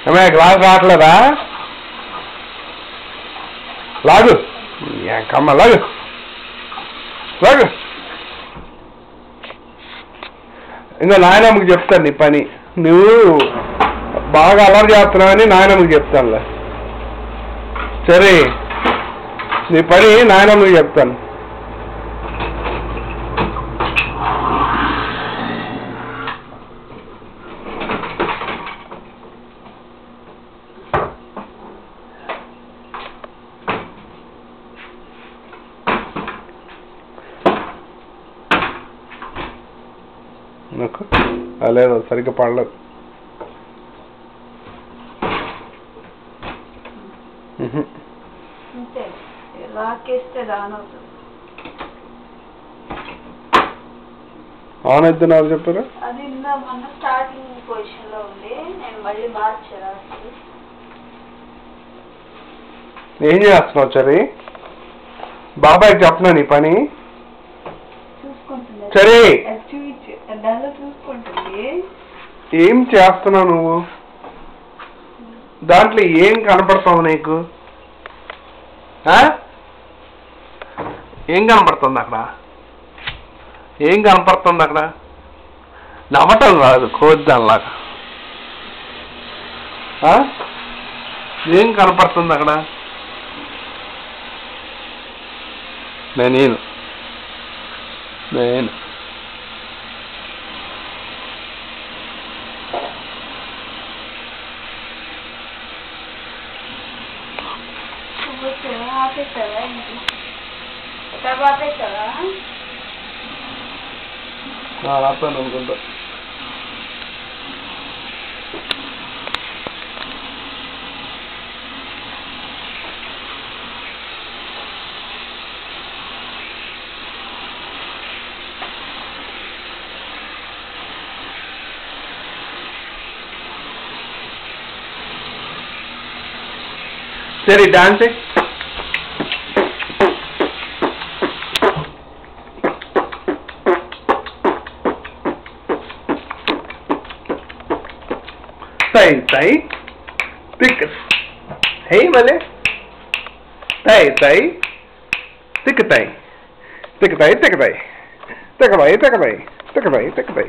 ఏమైనా క్లాస్ రావట్లేదా? లాగు కమ్మ లాగు లాగు. ఇంకా నాయనమ్మకి చెప్తాను నీ పని. నువ్వు బాగా అలర్ట్ చేస్తున్నావని నాయనమ్మకి చెప్తానులే. సరే, నీ పని నాయనమ్మకి చెప్తాను. లేదు, సరిగ్గా పడలేదు. ఆన్ అయితే నాకు చెప్పారు. ఏం చేస్తున్నావు సరే? బాబాయ్కి చెప్పనా నీ పని? సరే, ఏం చేస్తున్నావు నువ్వు? దాంట్లో ఏం కనపడుతుంది నీకు? ఏం కనపడుతుంది అక్కడ? ఏం కనపడుతుంది అక్కడ? నవ్వటం కాదు, కోద్దాంలాగా. ఏం కనపడుతుంది అక్కడ? నేను ఆపాను అనుకుంటా. సరే, dance tay pick hey male tay pick tay pick tay pick tay pick tay pick tay pick tay pick tay